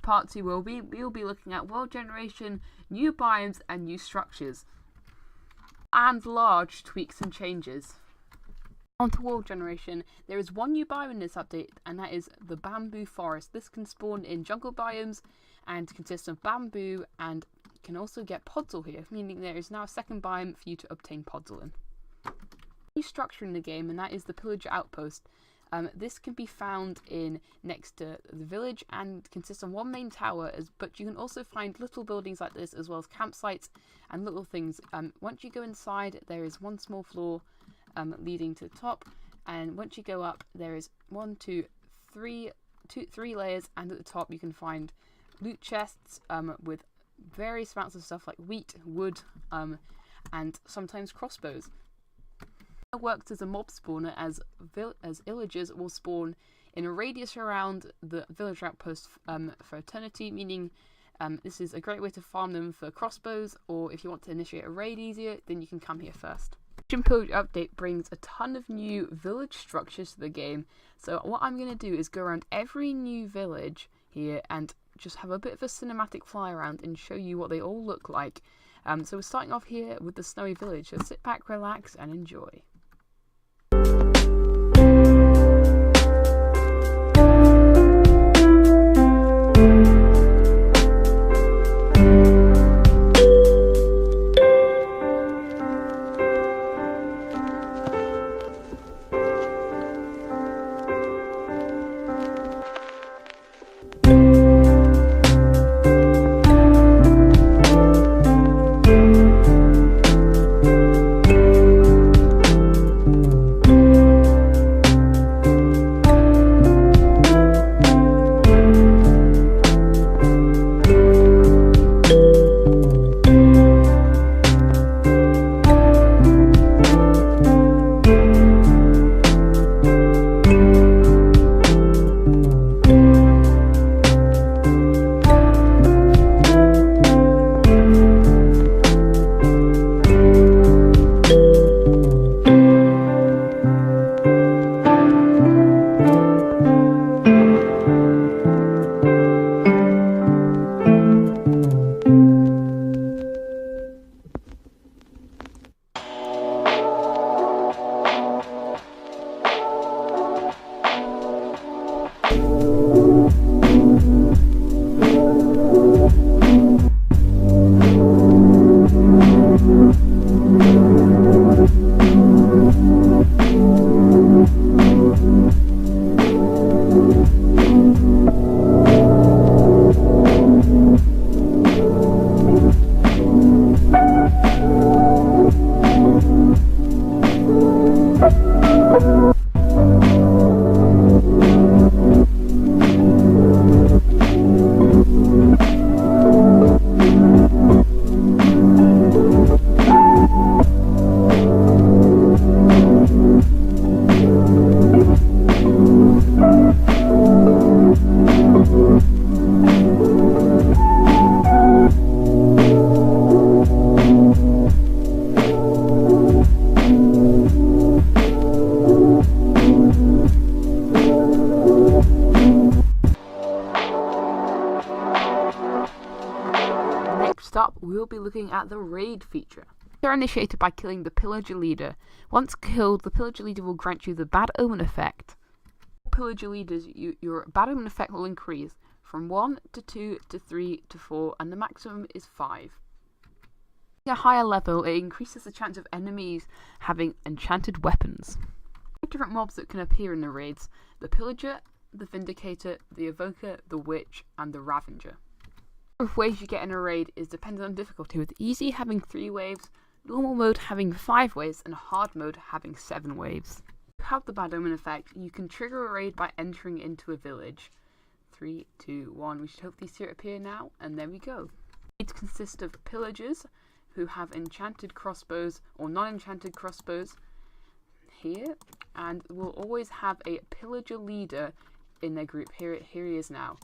part 2 we'll be looking at world generation, new biomes and new structures, and large tweaks and changes. On to world generation, there is one new biome in this update, and that is the bamboo forest. This can spawn in jungle biomes and consists of bamboo, and can also get podzol here, meaning there is now a second biome for you to obtain podzol in. New structure in the game, and that is the pillager outpost. This can be found next to the village and consists of one main tower, but you can also find little buildings like this as well as campsites and little things. Once you go inside, there is one small floor leading to the top, and once you go up, there is three layers, and at the top you can find loot chests with various amounts of stuff like wheat, wood, and sometimes crossbows. It works as a mob spawner, as villagers will spawn in a radius around the village outpost for eternity, meaning this is a great way to farm them for crossbows, or if you want to initiate a raid easier, then you can come here first. Village Pillage update brings a ton of new village structures to the game, so what I'm going to do is go around every new village here and just have a bit of a cinematic fly around and show you what they all look like. So we're starting off here with the snowy village, so sit back, relax and enjoy. Up, we will be looking at the raid feature. They're initiated by killing the pillager leader. Once killed, the pillager leader will grant you the bad omen effect. Pillager leaders, your bad omen effect will increase from 1 to 2 to 3 to 4, and the maximum is 5. At a higher level, it increases the chance of enemies having enchanted weapons. Different mobs that can appear in the raids: the pillager, the vindicator, the evoker, the witch, and the ravager. The number of waves you get in a raid is dependent on difficulty, with easy having 3 waves, normal mode having 5 waves, and hard mode having 7 waves. To have the bad omen effect, you can trigger a raid by entering into a village. 3, 2, 1. We should hopefully see it appear now, and there we go. Raids consist of pillagers who have enchanted crossbows or non-enchanted crossbows here, and will always have a pillager leader in their group. Here he is now.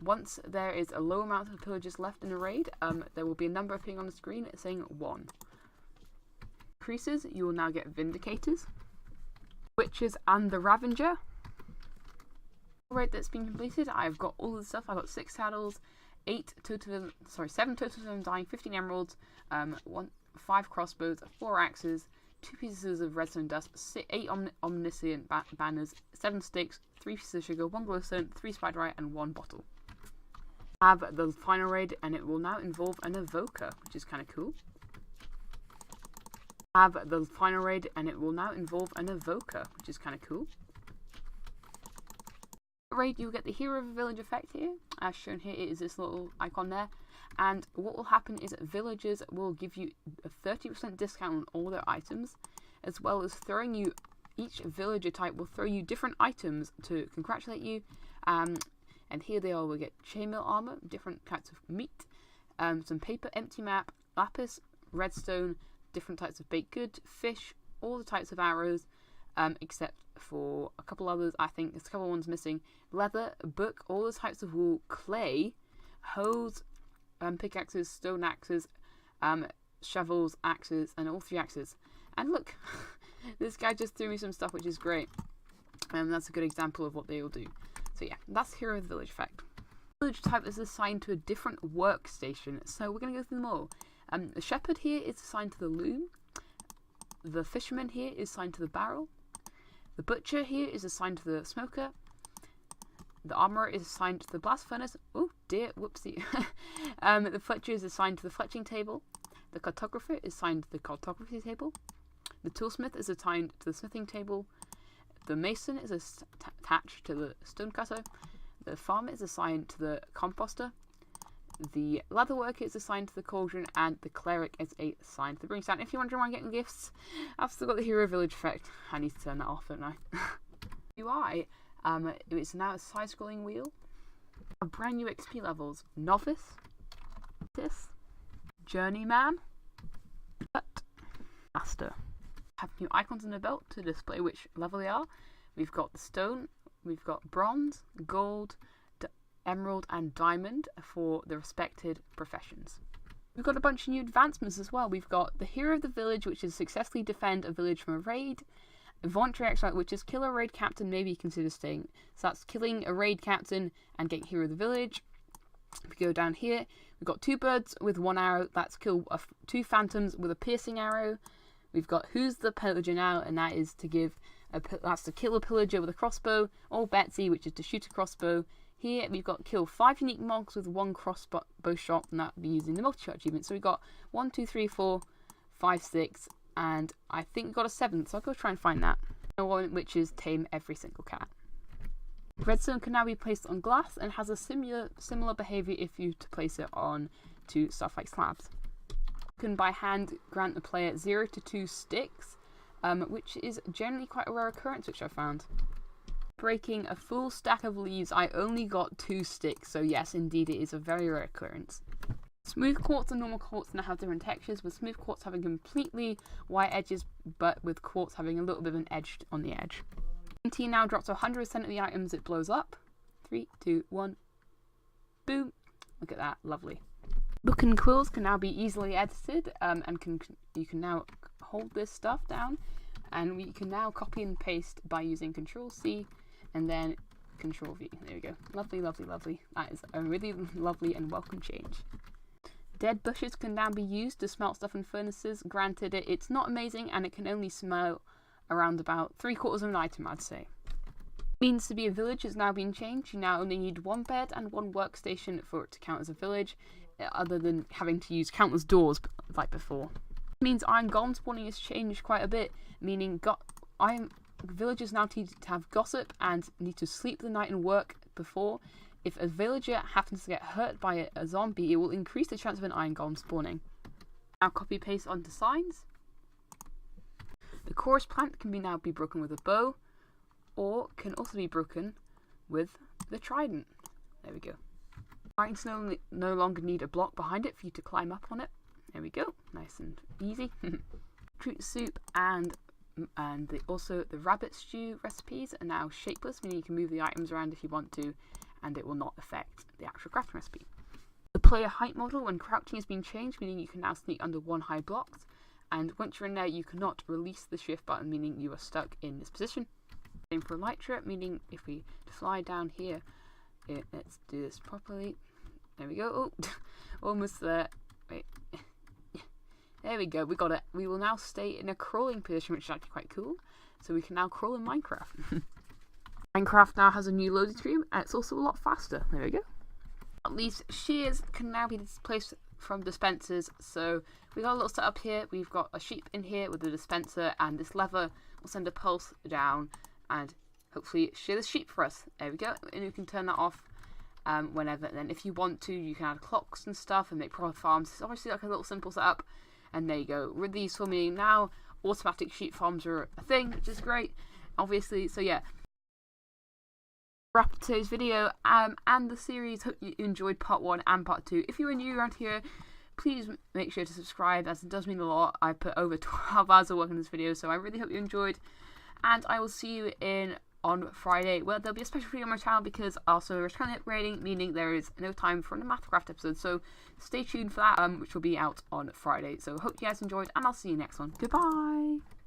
Once there is a low amount of pillagers left in a raid, there will be a number appearing on the screen saying 1. Increases, you will now get vindicators, witches, and the ravager. Raid that's been completed. I've got all the stuff. I've got 6 saddles, 7 totems of undying, 15 emeralds, 5 crossbows, 4 axes, 2 pieces of redstone dust, 8 omniscient banners, 7 sticks, 3 pieces of sugar, 1 glowstone, 3 spiderite, and 1 bottle. I have the final raid, and it will now involve an evoker, which is kind of cool. I have the final raid, and it will now involve an evoker, which is kind of cool. Raid, you'll get the Hero of a Village effect here. As shown here, it is this little icon there. And what will happen is that villagers will give you a 30% discount on all their items, as well as throwing you, each villager type will throw you different items to congratulate you. And here they are. We'll get chainmail armor, different types of meat, some paper, empty map, lapis, redstone, different types of baked good, fish, all the types of arrows, except for a couple others. I think there's a couple ones missing. Leather, book, all the types of wool, clay, hose, pickaxes, stone axes, shovels, axes, and all 3 axes. And look, this guy just threw me some stuff, which is great. That's a good example of what they will do. So yeah, that's Hero of the Village effect. Village type is assigned to a different workstation, so we're going to go through them all. The shepherd here is assigned to the loom. The fisherman here is assigned to the barrel. The butcher here is assigned to the smoker. The armourer is assigned to the blast furnace. Oh dear, whoopsie. The fletcher is assigned to the fletching table. The cartographer is assigned to the cartography table. The toolsmith is assigned to the smithing table. The mason is attached to the stonecutter. The farmer is assigned to the composter. The leatherworker is assigned to the cauldron, and the cleric is assigned to the brewing stand. If you're wondering why I'm getting gifts, I've still got the Hero Village effect. I need to turn that off, don't I? UI, it's now a side-scrolling wheel. Brand new XP levels: Novice, Journeyman, but Master. Have new icons on the belt to display which level they are. We've got the stone, we've got bronze, gold, emerald, and diamond for the respected professions. We've got a bunch of new advancements as well. We've got the Hero of the Village, which is successfully defend a village from a raid. Voluntary Extract, which is kill a raid captain, maybe consider staying. So that's killing a raid captain and getting Hero of the Village. If we go down here, we've got 2 birds with 1 arrow. That's kill 2 phantoms with a piercing arrow. We've got Who's the Pillager now, and that is to give that's to kill a pillager with a crossbow, or Betsy, which is to shoot a crossbow. Here we've got kill 5 unique monks with 1 crossbow shot, and that would be using the multi-shot achievement. So we've got 1, 2, 3, 4, 5, 6, and I think we've got a 7th, so I'll go try and find that. And one which is tame every single cat. Redstone can now be placed on glass and has a similar behaviour if you to place it on to stuff like slabs. You can by hand grant the player 0 to 2 sticks, which is generally quite a rare occurrence, which I found. Breaking a full stack of leaves, I only got 2 sticks, so yes, indeed it is a very rare occurrence. Smooth quartz and normal quartz now have different textures, with smooth quartz having completely white edges, but with quartz having a little bit of an edge on the edge. TNT now drops 100% of the items it blows up. 3, 2, 1, boom! Look at that, lovely. Book and quills can now be easily edited, and you can now hold this stuff down, and we can now copy and paste by using Control-C and then Control-V. There we go. Lovely, lovely, lovely. That is a really lovely and welcome change. Dead bushes can now be used to smelt stuff in furnaces. Granted, it's not amazing, and it can only smelt around about 3/4 of an item, I'd say. Means to be a village has now been changed. You now only need 1 bed and 1 workstation for it to count as a village, other than having to use countless doors like before. It means iron golem spawning has changed quite a bit, meaning villagers now need to have gossip and need to sleep the night and work before. If a villager happens to get hurt by a zombie, it will increase the chance of an iron golem spawning. Now copy paste onto signs. The chorus plant can now be broken with a bow, or can also be broken with the trident. There we go. Items no longer need a block behind it for you to climb up on it. There we go, nice and easy. Fruit soup and also the rabbit stew recipes are now shapeless, meaning you can move the items around if you want to, and it will not affect the actual crafting recipe. The player height model when crouching has been changed, meaning you can now sneak under 1 high blocks, and once you're in there you cannot release the shift button, meaning you are stuck in this position. Same for elytra, meaning if we slide down here, let's do this properly. There we go. Oh, almost there. Wait. There we go. We got it. We will now stay in a crawling position, which is actually quite cool. So we can now crawl in Minecraft. Minecraft now has a new loading screen, and it's also a lot faster. There we go. At least shears can now be displaced from dispensers. So we got a little setup here. We've got a sheep in here with a dispenser, and this lever will send a pulse down and hopefully shear the sheep for us. There we go. And you can turn that off whenever. And then if you want to, you can add clocks and stuff and make proper farms. It's obviously like a little simple setup. And there you go. With these swimming now, automatic sheep farms are a thing, which is great, obviously. So yeah, wrap up today's video and the series. Hope you enjoyed part 1 and part 2. If you are new around here, please make sure to subscribe, as it does mean a lot. I put over 12 hours of work on this video, so I really hope you enjoyed. And I will see you on Friday, where there'll be a special video on my channel because also we're currently upgrading, meaning there is no time for the Mathcraft episode. So stay tuned for that, which will be out on Friday. So hope you guys enjoyed, and I'll see you next one. Goodbye.